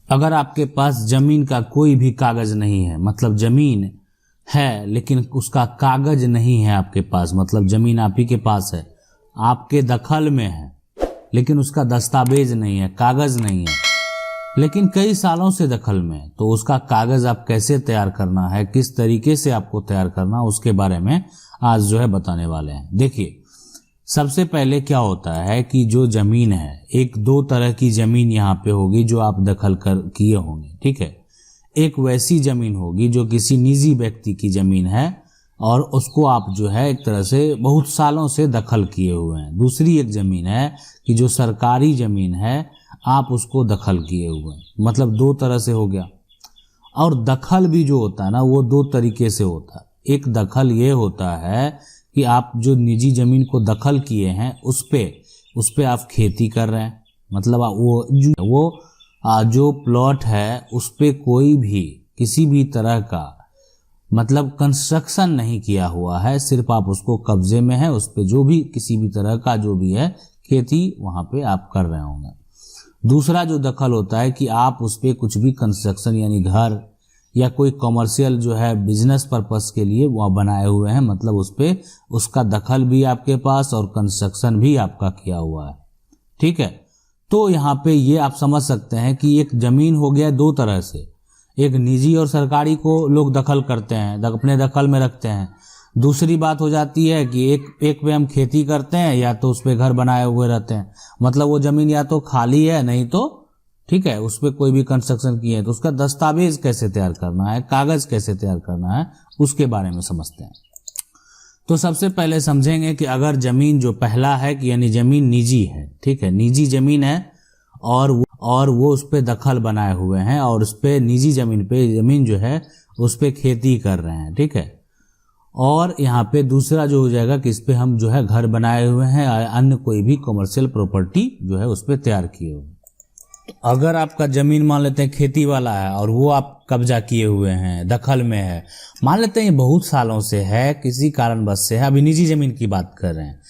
अगर आपके पास जमीन का कोई भी कागज नहीं है, मतलब जमीन है लेकिन उसका कागज नहीं है आपके पास, मतलब जमीन आप ही के पास है, आपके दखल में है लेकिन उसका दस्तावेज नहीं है, कागज नहीं है, लेकिन कई सालों से दखल में है, तो उसका कागज आप कैसे तैयार करना है, किस तरीके से आपको तैयार करना, उसके बारे में आज जो है बताने वाले हैं। देखिए, सबसे पहले क्या होता है कि जो जमीन है, एक दो तरह की जमीन यहाँ पे होगी जो आप दखल कर किए होंगे, ठीक है। एक वैसी जमीन होगी जो किसी निजी व्यक्ति की जमीन है और उसको आप जो है एक तरह से बहुत सालों से दखल किए हुए हैं। दूसरी एक जमीन है कि जो सरकारी जमीन है, आप उसको दखल किए हुए हैं, मतलब दो तरह से हो गया। और दखल भी जो होता है ना, वो दो तरीके से होता है। एक दखल ये होता है कि आप जो निजी जमीन को दखल किए हैं उस पे आप खेती कर रहे हैं, मतलब वो जो प्लॉट है उस पे कोई भी किसी भी तरह का मतलब कंस्ट्रक्शन नहीं किया हुआ है, सिर्फ आप उसको कब्जे में है, उस पे जो भी किसी भी तरह का जो भी है खेती वहां पे आप कर रहे होंगे। दूसरा जो दखल होता है कि आप उस पे कुछ भी कंस्ट्रक्शन यानी घर या कोई कमर्शियल जो है बिजनेस पर्पस के लिए वह बनाए हुए हैं, मतलब उस पे उसका दखल भी आपके पास और कंस्ट्रक्शन भी आपका किया हुआ है, ठीक है। तो यहाँ पे ये आप समझ सकते हैं कि एक जमीन हो गया दो तरह से, एक निजी और सरकारी को लोग दखल करते हैं, अपने दखल में रखते हैं। दूसरी बात हो जाती है कि एक पे हम खेती करते हैं या तो उस पे घर बनाए हुए रहते हैं, मतलब वो जमीन या तो खाली है नहीं तो ठीक है उस पर कोई भी कंस्ट्रक्शन किए हैं। तो उसका दस्तावेज कैसे तैयार करना है, कागज कैसे तैयार करना है, उसके बारे में समझते हैं। तो सबसे पहले समझेंगे कि अगर जमीन जो पहला है कि यानी जमीन निजी है, ठीक है, निजी जमीन है और वो उस पर दखल बनाए हुए हैं और उस पर निजी जमीन जो है उस पर खेती कर रहे हैं, ठीक है। और यहाँ पे दूसरा जो हो जाएगा कि इस पे हम जो है घर बनाए हुए हैं, अन्य कोई भी कमर्शियल प्रॉपर्टी जो है उस पर तैयार किए हुए। अगर आपका जमीन मान लेते हैं खेती वाला है और वो आप कब्जा किए हुए हैं, दखल में है, मान लेते हैं ये बहुत सालों से है, किसी कारणवश से है, अभी निजी जमीन की बात कर रहे हैं,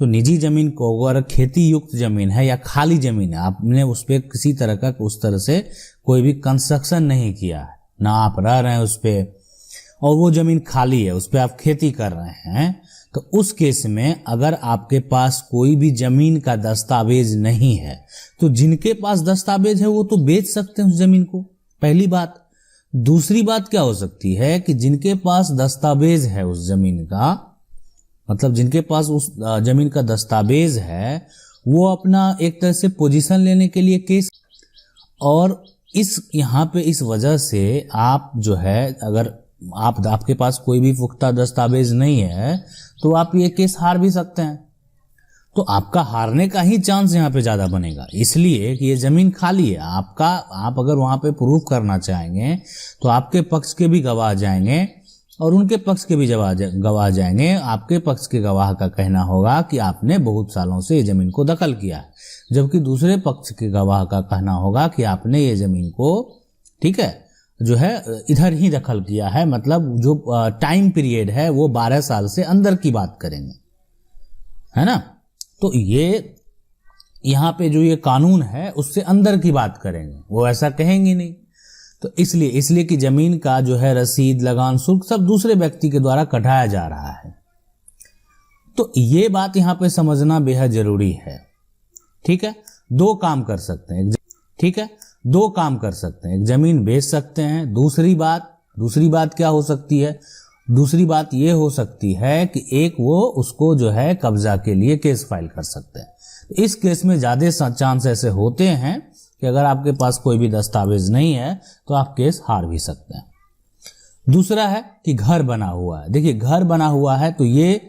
तो निजी जमीन को अगर खेती युक्त जमीन है या खाली जमीन है, आपने उस पर किसी तरह का उस तरह से कोई भी कंस्ट्रक्शन नहीं किया है, ना आप रह रहे हैं उस पर, और वो जमीन खाली है, उस पर आप खेती कर रहे हैं, तो उस केस में अगर आपके पास कोई भी जमीन का दस्तावेज नहीं है, तो जिनके पास दस्तावेज है वो तो बेच सकते हैं उस जमीन को, पहली बात। दूसरी बात क्या हो सकती है कि जिनके पास दस्तावेज है उस जमीन का, मतलब जिनके पास उस जमीन का दस्तावेज है, वो अपना एक तरह से पोजीशन लेने के लिए केस, और इस यहाँ पे इस वजह से आप जो है अगर आपके पास कोई भी पुख्ता दस्तावेज नहीं है तो आप ये केस हार भी सकते हैं, तो आपका हारने का ही चांस यहाँ पे ज्यादा बनेगा, इसलिए कि ये जमीन खाली है आपका। आप अगर वहां पे प्रूफ करना चाहेंगे तो आपके पक्ष के भी गवाह जाएंगे और उनके पक्ष के भी गवाह जाएंगे। आपके पक्ष के गवाह का कहना होगा कि आपने बहुत सालों से ये जमीन को दखल किया है, जबकि दूसरे पक्ष के गवाह का कहना होगा कि आपने ये जमीन को, ठीक है, जो है इधर ही दखल किया है, मतलब जो टाइम पीरियड है वो 12 साल से अंदर की बात करेंगे, है ना। तो ये यहाँ पे जो ये कानून है उससे अंदर की बात करेंगे, वो ऐसा कहेंगे नहीं। तो इसलिए कि जमीन का जो है रसीद, लगान, शुल्क सब दूसरे व्यक्ति के द्वारा कटाया जा रहा है, तो ये बात यहाँ पे समझना बेहद जरूरी है, ठीक है। दो काम कर सकते हैं, ठीक है, दो काम कर सकते हैं, एक जमीन बेच सकते हैं। दूसरी बात क्या हो सकती है, दूसरी बात ये हो सकती है कि एक वो उसको जो है कब्जा के लिए केस फाइल कर सकते हैं। इस केस में ज्यादा चांस ऐसे होते हैं कि अगर आपके पास कोई भी दस्तावेज नहीं है तो आप केस हार भी सकते हैं। दूसरा है कि घर बना हुआ है। देखिए, घर बना हुआ है तो ये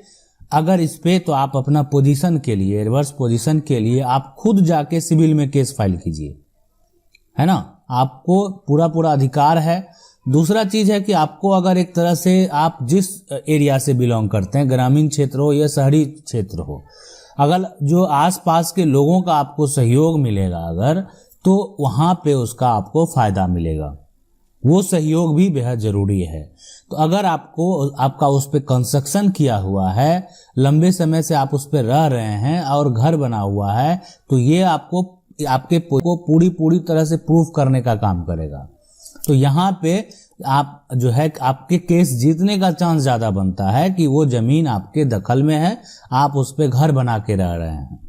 अगर इस पे तो आप अपना पोजीशन के लिए, रिवर्स पोजीशन के लिए आप खुद जाके सिविल में केस फाइल कीजिए, है ना, आपको पूरा अधिकार है। दूसरा चीज है कि आपको अगर एक तरह से आप जिस एरिया से बिलोंग करते हैं, ग्रामीण क्षेत्र हो या शहरी क्षेत्र हो, अगर जो आसपास के लोगों का आपको सहयोग मिलेगा अगर, तो वहां पे उसका आपको फायदा मिलेगा, वो सहयोग भी बेहद जरूरी है। तो अगर आपका उस पे कंस्ट्रक्शन किया हुआ है, लंबे समय से आप उस पे रह रहे हैं और घर बना हुआ है, तो ये आपको आपके को पूरी तरह से प्रूफ करने का काम करेगा। तो यहाँ पे आप जो है आपके केस जीतने का चांस ज्यादा बनता है कि वो जमीन आपके दखल में है, आप उस पे घर बना के रह रहे हैं,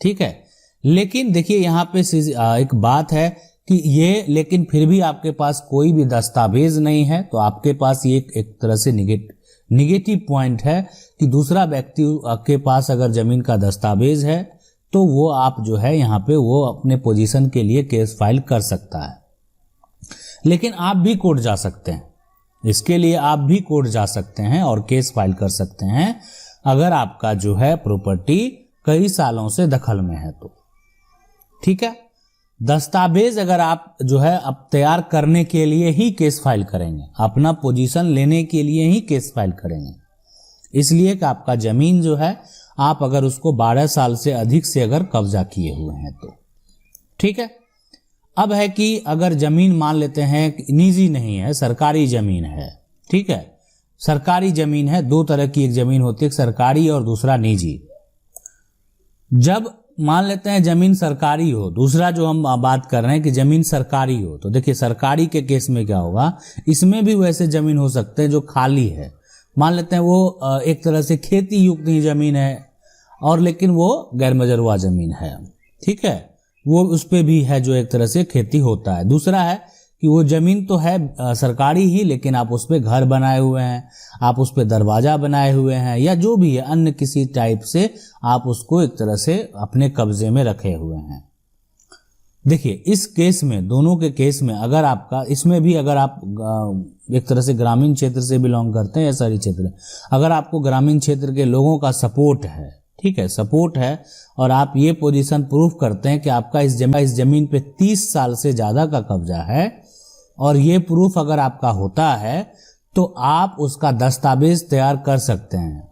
ठीक है। लेकिन देखिए यहाँ पे एक बात है कि ये, लेकिन फिर भी आपके पास कोई भी दस्तावेज नहीं है, तो आपके पास ये एक तरह से निगेटिव पॉइंट है कि दूसरा व्यक्ति के पास अगर जमीन का दस्तावेज है तो वो आप जो है यहाँ पे वो अपने पोजीशन के लिए केस फाइल कर सकता है। लेकिन आप भी कोर्ट जा सकते हैं, इसके लिए आप भी कोर्ट जा सकते हैं और केस फाइल कर सकते हैं अगर आपका जो है प्रॉपर्टी कई सालों से दखल में है तो, ठीक है। दस्तावेज अगर आप जो है अब तैयार करने के लिए ही केस फाइल करेंगे, अपना पोजीशन लेने के लिए ही केस फाइल करेंगे, इसलिए कि आपका जमीन जो है आप अगर उसको 12 साल से अधिक से अगर कब्जा किए हुए हैं तो, ठीक है। अब है कि अगर जमीन मान लेते हैं निजी नहीं है, सरकारी जमीन है, ठीक है। सरकारी जमीन है, दो तरह की एक जमीन होती है, एक सरकारी और दूसरा निजी। जब मान लेते हैं जमीन सरकारी हो, दूसरा जो हम बात कर रहे हैं कि जमीन सरकारी हो, तो देखिए सरकारी के केस में क्या होगा, इसमें भी वैसे जमीन हो सकते हैं जो खाली है, मान लेते हैं वो एक तरह से खेती युक्त ही जमीन है और लेकिन वो गैर मजरूआ जमीन है, ठीक है, वो उस पे भी है जो एक तरह से खेती होता है। दूसरा है कि वो जमीन तो है सरकारी ही, लेकिन आप उस पे घर बनाए हुए हैं, आप उस पे दरवाजा बनाए हुए हैं, या जो भी है अन्य किसी टाइप से आप उसको एक तरह से अपने कब्जे में रखे हुए हैं। देखिए इस केस में, दोनों के केस में अगर आपका, इसमें भी अगर आप एक तरह से ग्रामीण क्षेत्र से बिलोंग करते हैं या शहरी क्षेत्र, अगर आपको ग्रामीण क्षेत्र के लोगों का सपोर्ट है, ठीक है, सपोर्ट है, और आप ये पोजीशन प्रूफ करते हैं कि आपका इस जमीन पे 30 साल से ज्यादा का कब्जा है, और ये प्रूफ अगर आपका होता है तो आप उसका दस्तावेज तैयार कर सकते हैं।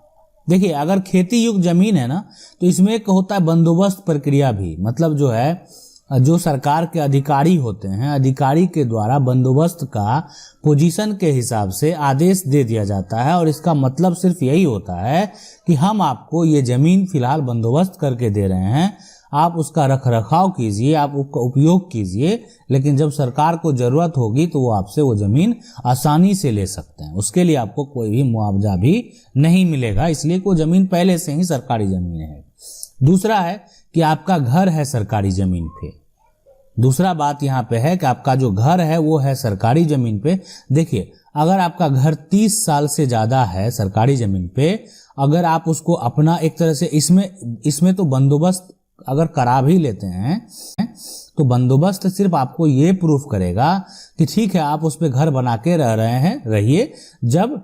देखिए अगर खेती युक्त जमीन है ना, तो इसमें एक होता है बंदोबस्त प्रक्रिया भी, मतलब जो है जो सरकार के अधिकारी होते हैं, अधिकारी के द्वारा बंदोबस्त का पोजीशन के हिसाब से आदेश दे दिया जाता है, और इसका मतलब सिर्फ यही होता है कि हम आपको ये जमीन फिलहाल बंदोबस्त करके दे रहे हैं, आप उसका रखरखाव कीजिए, आप उसका उपयोग कीजिए, लेकिन जब सरकार को जरूरत होगी तो वो आपसे वो जमीन आसानी से ले सकते हैं, उसके लिए आपको कोई भी मुआवजा भी नहीं मिलेगा, इसलिए वो जमीन पहले से ही सरकारी जमीन है। दूसरा है कि आपका घर है सरकारी जमीन पे, दूसरा बात यहाँ पे है कि आपका जो घर है वो है सरकारी जमीन पे। देखिए अगर आपका घर 30 साल से ज्यादा है सरकारी जमीन पे, अगर आप उसको अपना एक तरह से इसमें तो बंदोबस्त अगर करा भी लेते हैं तो बंदोबस्त सिर्फ आपको ये प्रूफ करेगा कि ठीक है आप उस पे घर बना के रह रहे हैं, रहिए, जब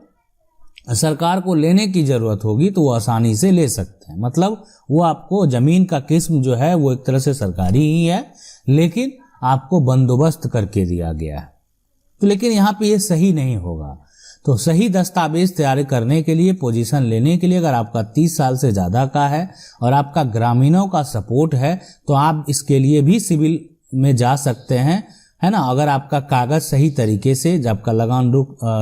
सरकार को लेने की जरूरत होगी तो वो आसानी से ले सकते हैं। मतलब वो आपको जमीन का किस्म जो है वो एक तरह से सरकारी ही है, लेकिन आपको बंदोबस्त करके दिया गया है। तो लेकिन यहाँ पे ये सही नहीं होगा। तो सही दस्तावेज तैयार करने के लिए, पोजीशन लेने के लिए, अगर आपका 30 साल से ज्यादा का है और आपका ग्रामीणों का सपोर्ट है तो आप इसके लिए भी सिविल में जा सकते हैं, है ना। अगर आपका कागज सही तरीके से, जब आपका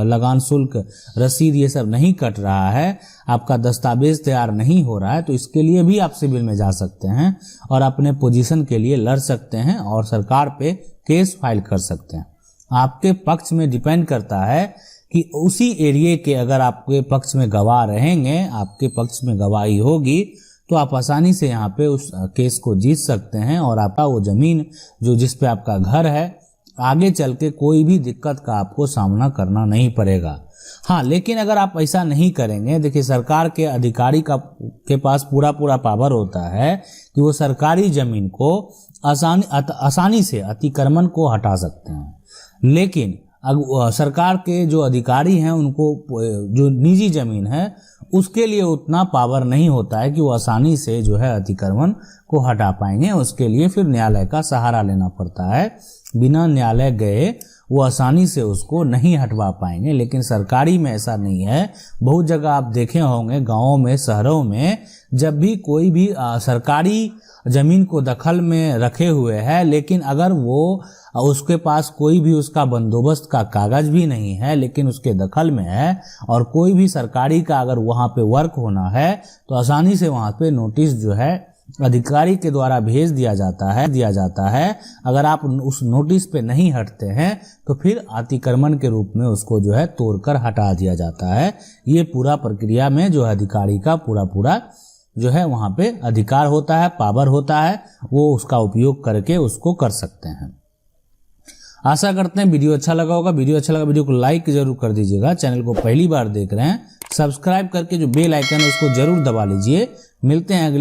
लगान शुल्क, रसीद ये सब नहीं कट रहा है, आपका दस्तावेज तैयार नहीं हो रहा है, तो इसके लिए भी आप सिविल में जा सकते हैं और अपने पोजीशन के लिए लड़ सकते हैं और सरकार पे केस फाइल कर सकते हैं। आपके पक्ष में डिपेंड करता है कि उसी एरिया के अगर आपके पक्ष में गवाह रहेंगे, आपके पक्ष में गवाही होगी, तो आप आसानी से यहाँ पे उस केस को जीत सकते हैं और आपका वो जमीन जो जिस पे आपका घर है, आगे चल के कोई भी दिक्कत का आपको सामना करना नहीं पड़ेगा। हाँ, लेकिन अगर आप ऐसा नहीं करेंगे, देखिए सरकार के अधिकारी के पास पूरा पावर होता है कि वो सरकारी जमीन को आसानी से अतिक्रमण को हटा सकते हैं, लेकिन सरकार के जो अधिकारी हैं उनको जो निजी जमीन है उसके लिए उतना पावर नहीं होता है कि वो आसानी से जो है अतिक्रमण को हटा पाएंगे। उसके लिए फिर न्यायालय का सहारा लेना पड़ता है, बिना न्यायालय गए वो आसानी से उसको नहीं हटवा पाएंगे। लेकिन सरकारी में ऐसा नहीं है। बहुत जगह आप देखे होंगे, गाँवों में, शहरों में, जब भी कोई भी सरकारी जमीन को दखल में रखे हुए है, लेकिन अगर वो उसके पास कोई भी उसका बंदोबस्त का कागज भी नहीं है, लेकिन उसके दखल में है और कोई भी सरकारी का अगर वहाँ पे वर्क होना है तो आसानी से वहाँ पे नोटिस जो है अधिकारी के द्वारा भेज दिया जाता है। अगर आप उस नोटिस पे नहीं हटते हैं तो फिर अतिक्रमण के रूप में उसको जो है तोड़कर हटा दिया जाता है। ये पूरा प्रक्रिया में जो अधिकारी का पूरा जो है वहाँ पे अधिकार होता है, पावर होता है, वो उसका उपयोग करके उसको कर सकते हैं। आशा करते हैं वीडियो अच्छा लगा होगा। वीडियो को लाइक जरूर कर दीजिएगा। चैनल को पहली बार देख रहे हैं, सब्सक्राइब करके जो बेल आइकन है उसको जरूर दबा लीजिए। मिलते हैं अगले